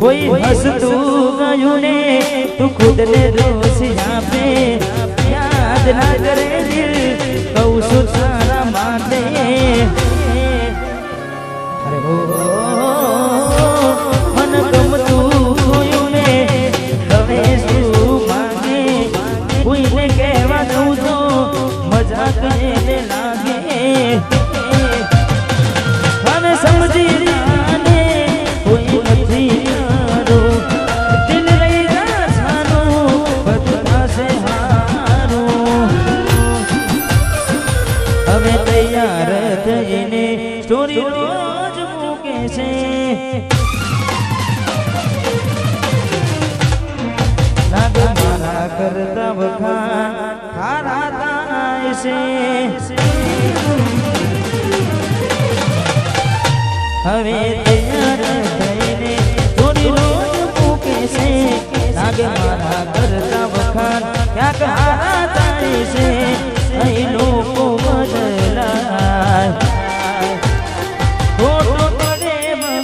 कोई हंसतू गयूं ने तू खुद ने दोष आपे याद ना करे दिल कहूं सु तारा माटे अरे हो मन गमतू गयूं ने तवे शू मांगे कोई ने कहवा दऊं तो मजाक ने लागे मन समझी जाने कोई नहीं यारो दिल रही जा सानो बदला से हारो हमें तैयार थईने स्टोरी रोज मूके से लाग मारा करता वखान खारा ताय से हमें तैयार थईने थोड़ी रोज मूके से लाग मारा करता वखान क्या कहा ताय से ऐ लोको बदलाय खोटो पड़े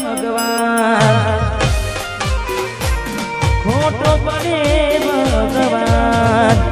भगवान खोटो पड़े भगवान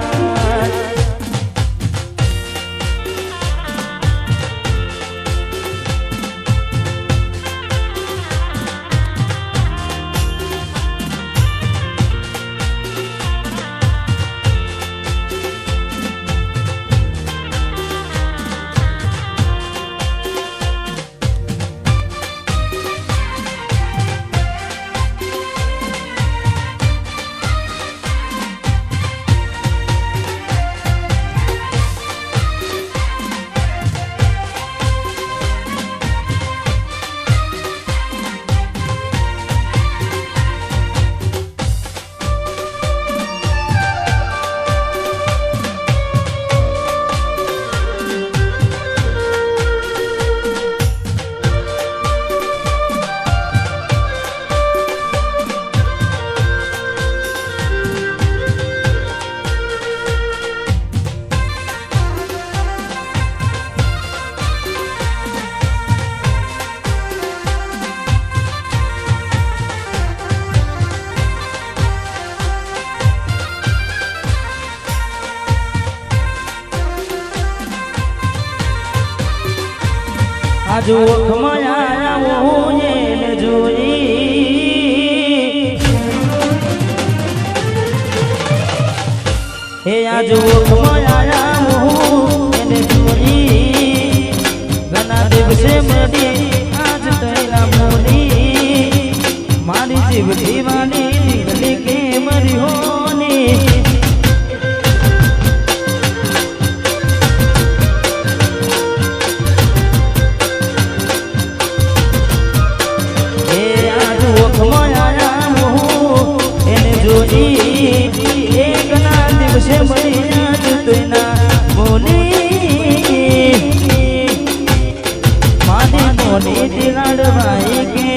आज ओखમાં આયા હું એને જોઈ હે આજ ઓખમાં આયા હું એને જોઈ ઘણા દિવસે મળી આજ તૈલા મોની મારી જીવ દીવાની નીકળી કે મરી હોની से मरिया तुना मोनी मानी मोनी दिलाड़ भाई के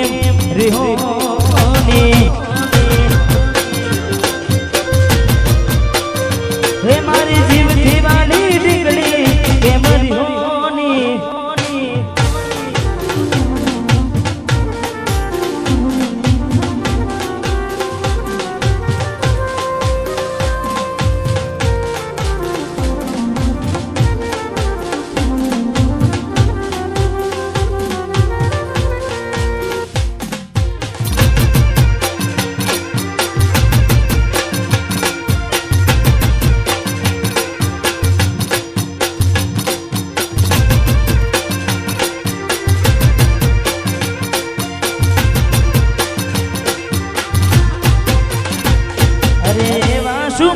रिहोनी हे मारी जीव थी वाली निकली के मरी होनी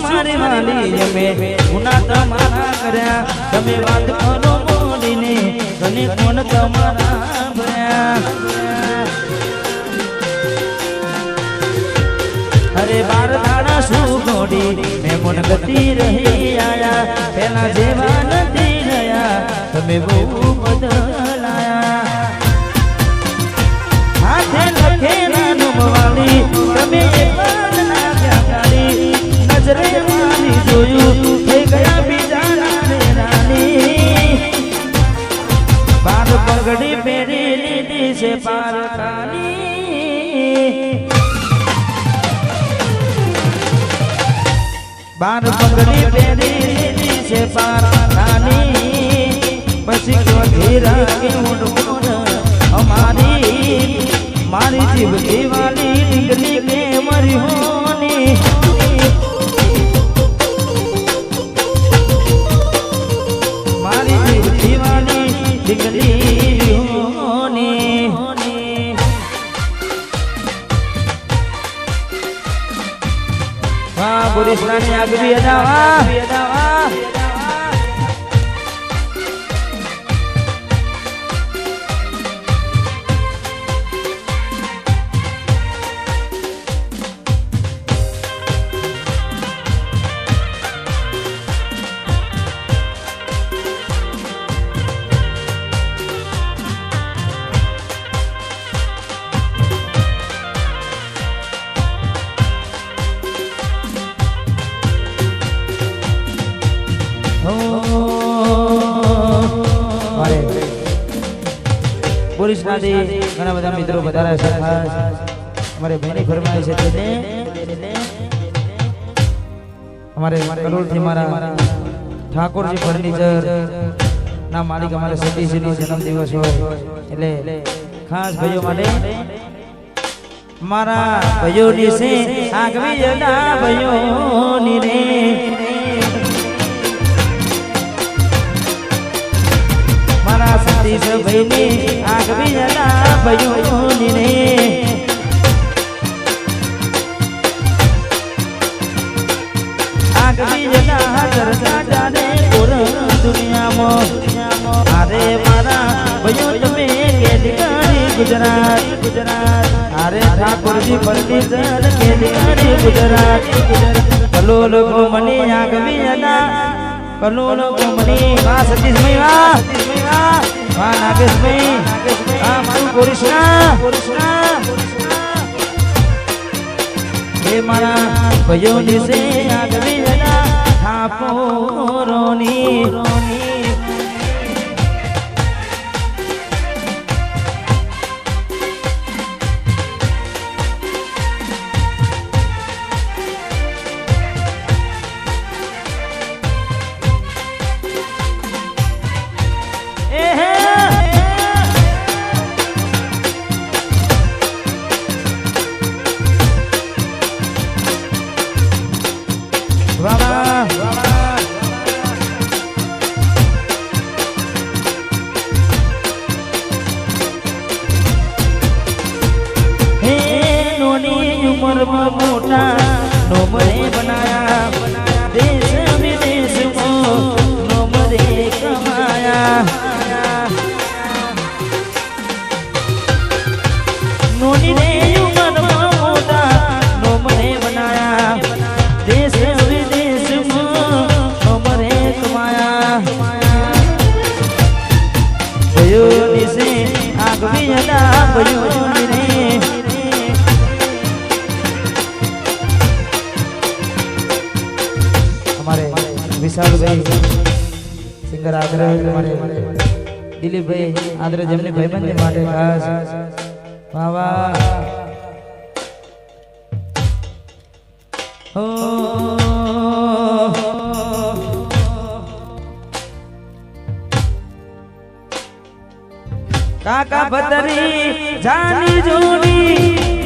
मारी वाली में गुना तमारा करया तमे बात करो मोडीने तने कोण तमारा भया अरे बार दाड़ा सु गोडी मैं मन गति रही आया पहला जेवा नथी रया तमे बहु बदलाया हाथे लखे नानु वाली तमे ना जागाड़ी नजरे मारी जोयू થઈ ગયા બીજા રાની બાર પગડી પહેરી લીધી છે પારકાની બાર પગડી પહેરી લીધી છે પારાની પછી ક્યોથી રાખી ઓઢ અમારી મારી જીવ દીવાલી ડીંગલી કે મરી હોની મારી જીવ દીવાલી ડીંગલી હોની વાહ બોરીસલાની આગવી અદાવા બોરીસલાથી ઘણા બધા મિત્રો વધારે છે ખાસ અમારે બહેની ફરમાય છે તેને અમારે કરોડથી મારા ઠાકોરજી ફર્નિચર ના માલિક અમારે સતીશનો જન્મદિવસ હોય એટલે ખાસ ભાઈઓ માટે મારા ભાઈઓની છે આગવી જતા ભાઈઓની રે મારા સતીશ ભાઈની આગવી જતા ભાઈઓની રે આગવી જતા ચર્ચા ચાલે દુનિયામાં અરે મારા ભાઈઓ તમે કેદિકારી ગુજરાત અરે ઠાકોરજી ફર્નિચર કેદિકારી ગુજરાત કલોલ મને આગવી જતા કલોલ મની વાહ સતીશભાઈ વાહ વાહ નાગેશભાઈ આ મારું બોરીસલા હે મારા ભાઈઓની સે આગવી જતા ઠાકોરોની મોટા નોમરે બનાયા દેશ વિદેશમાં નોમરે કમાયા નોની રે ઉમરમાં મોટા નોમરે બનાયા દેશ વિદેશમાં નોમરે કમાયા ભયો દિશે આગવી હતા ભયો રે વિશાલભાઈ સિંગર આદરે અમારે દિલીપભાઈ આદરે જેમની ભાઈબંધી માટે ખાસ વાહ વાહ હો કાકા ભતરી જાની જોડી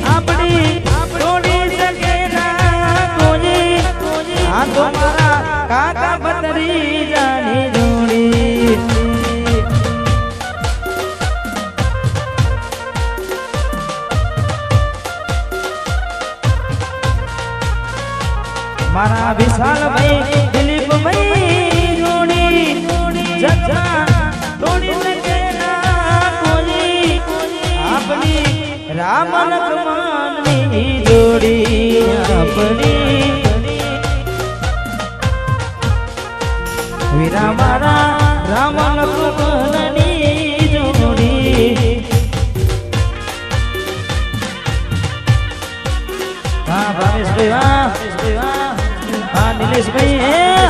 આપણી જોડી શકે ના કોઈ આ તો મારા કાકા ભતરી જાની જોડી મારા વિશાલભાઈ દિલીપભાઈ જોડી જગા તોડી શકે ના કોઈ આપણી રામ લક્ષ્મણની જોડી આપણી વીરા મારા રામ લક્ષ્મણની જોડી હા ભાવેશભાઈ વાહ નિલેશભાઈ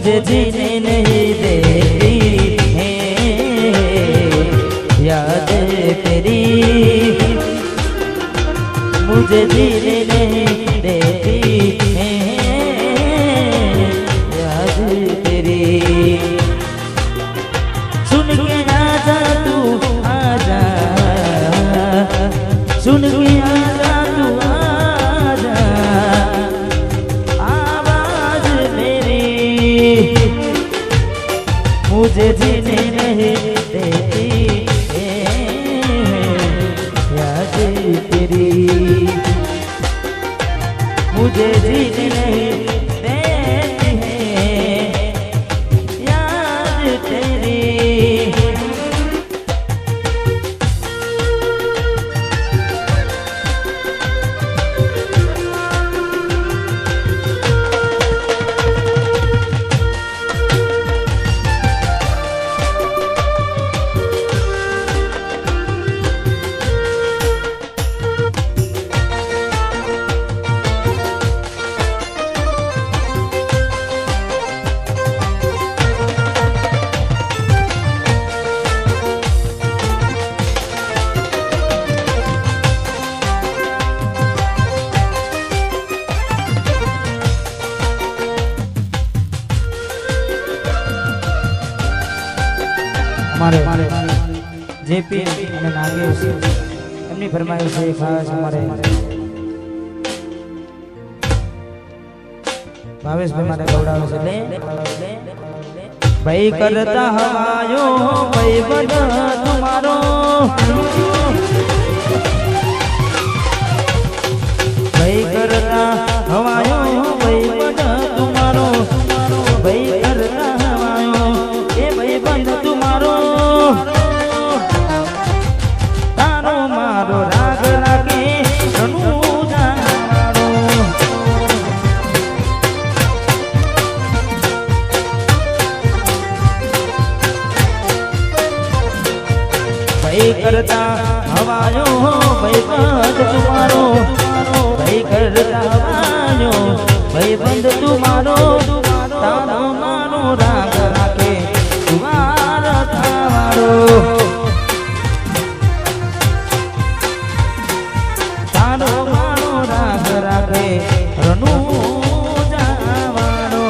मुझे जीने नहीं देती है याद तेरी मुझे जीने नहीं देती है याद तेरी सुन के आजा तू आजा सुन के आजा तू आजा आवाज मेरी मुझे जीने नहीं देती याद तेरी मुझे जीने नहीं देती है याद तेरी हमारे जेपी અને નાગેશ એમની ફરમાઈશ છે ખાસ અમારે ભાવેશભાઈ માટે ગૌડાવે છે ભાઈ કરતા હવાયો ભાઈ બધ તમારો ભાઈ કરતા હવાયો ભાઈ બધ તમારો ભાઈ કરતા હવાયો એ ભાઈ બંધ તમારો તારો મારો રાગ રાગે રણું જાણો ભાઈ કરતા હવાયો ભાઈ બંધ તમારો ભાઈ કરતા હવાયો ભાઈ બંધ તમારો તારો મારો રાગ રાગે તમારો તારો તારો મારો રાગ રાગે રણું જાવાનો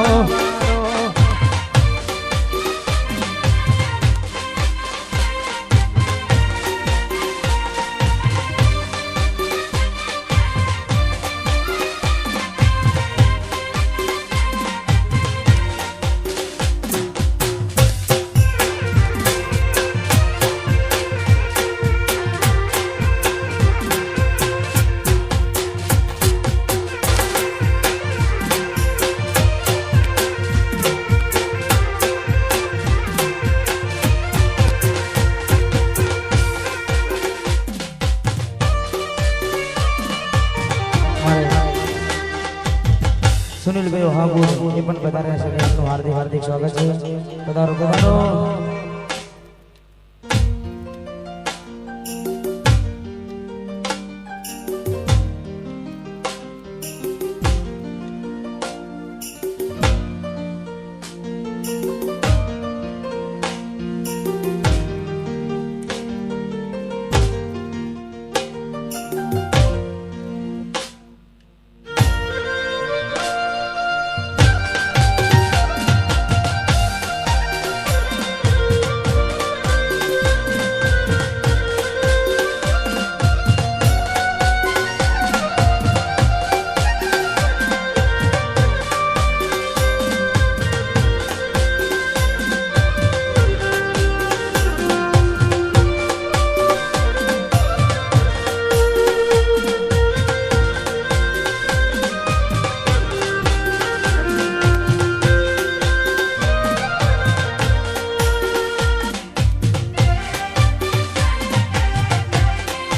સુનિલભાઈ હાબુ એ પણ પધાર્યા છે એમનું હાર્દિક હાર્દિક સ્વાગત છે પધારો પધારો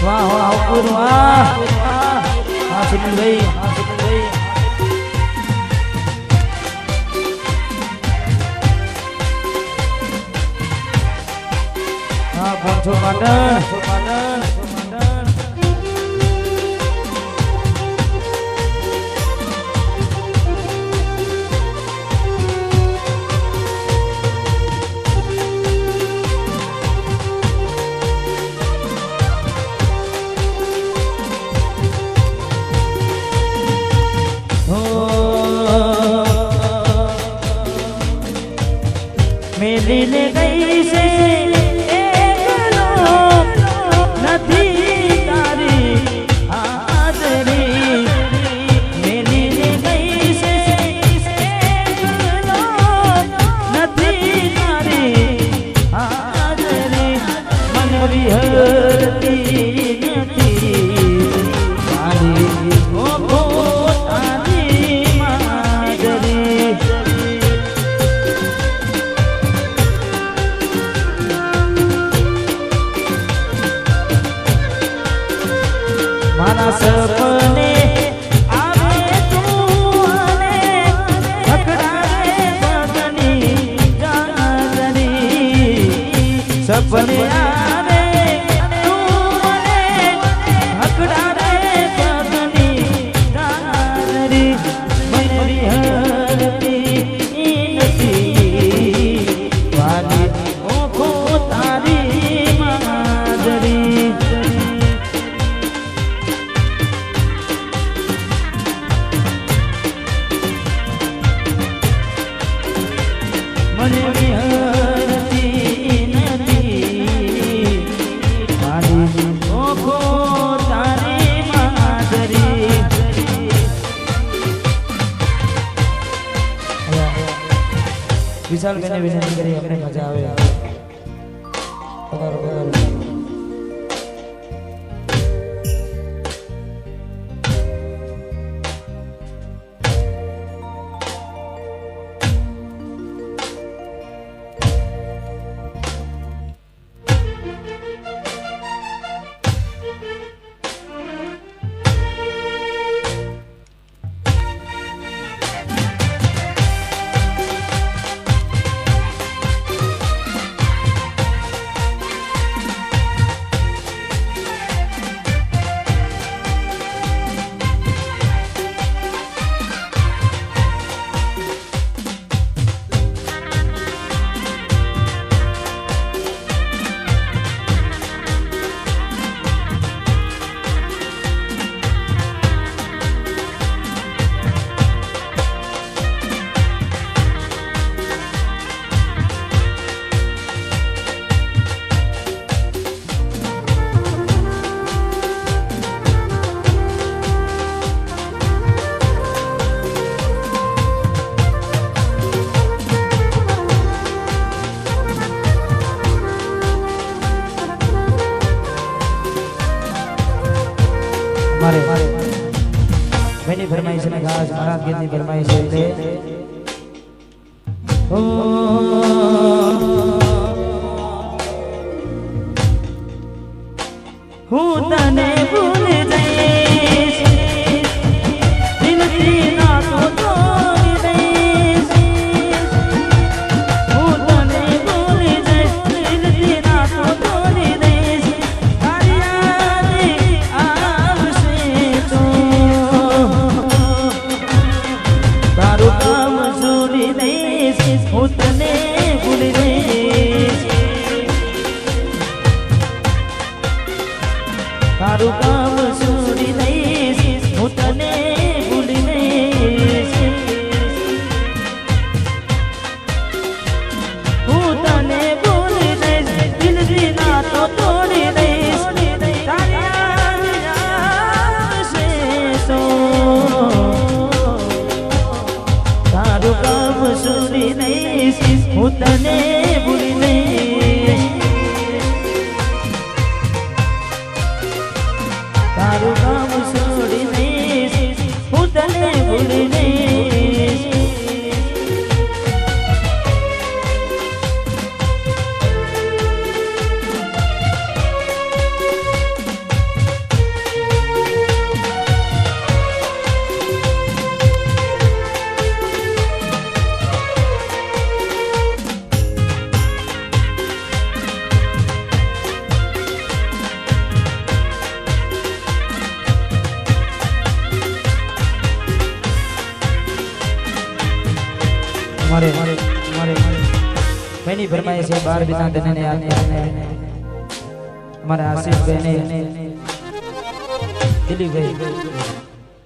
વાહ વાહ અપૂર્વ વાહ હા સુનિલભાઈ હા સુનિલભાઈ હા પોંચો પાટણ મેલીને ગઈ છે એકલો નથી તારી હાજરી મેલીને ગઈ છે એકલો નથી તારી હાજરી મન વિહરતી નથી તારી ઓખો તારી માજરી મારા સપને આવે તું અને ખખડાવે પગની જાગરી સપને આવે તું અને ખખડાવે પગની જાગરી મન વિહરતી નથી વાલી ઓખો તારી માજરી મને વિહરતી નથી મારી ઓખો તારી માજરી વિશાલ બેને વિનંતી કરી અમને મજા આવે પધારો પધારો મારે મેની ફરમાઈશ ને ખાસ મારા ગીતની ફરમાઈશ એટલે હું તને ભૂલી જઈશ દિલથી નાતો તોડી દઈશ હું તને ભૂલી જઈશ દિલથી નાતો તોડી દઈશ તારી યાદ આવશે તો તારું કામ છોડી દઈશ હું તને ભૂલી દઈશ તારું કામ છોડી દઈશ હું તને ભૂલી દઈશ હું તને ભૂલી દઈશ દિલથી નાતો તોડી દઈશ તારી યાદ આવશે તો તારું કામ છોડી દઈશ હું તને ભૂલી દઈશ તારું કામ છોડી દઈશ હું તને ભૂલી દઈશ મારે મેની ફરમાઈશ છે 12 બીતા તને યાદ કરને મારા આશીષ બેને દિલીપભાઈ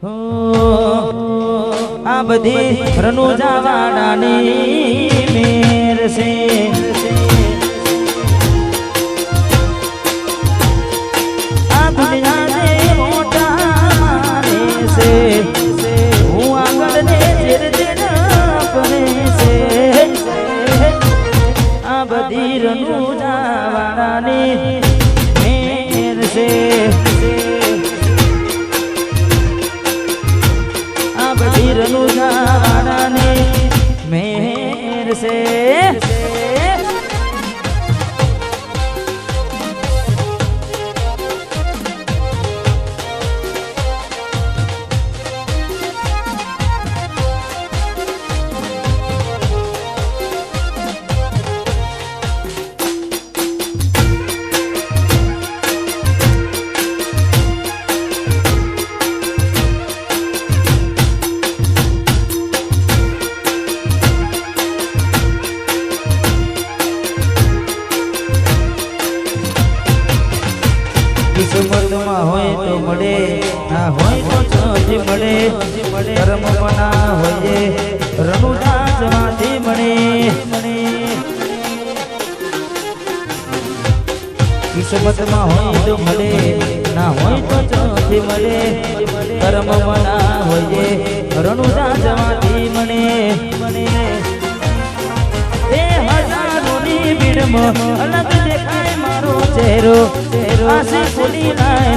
હો આ બધી રનુજા વાડાની મેર છે આ દુનિયાને મોટા માને છે હું આગળ ને ચેર ચેર કરે છે આ બધી રનુજાવાળાની મેર છે આ બધી રનુજાવાળાની મેર છે કિસ્મતમાં હોય તો મળે ના હોય તો ચોથી મળે કર્મમાં ના હોય રનુજામાંથી મળે કિસ્મતમાં હોય તો મળે ના હોય તો ચોથી મળે કર્મમાં ના હોય રનુજામાંથી મળે એ હજારોની ભીડમાં અલગ દેખાય મારો ચહેરો આશીષની લાય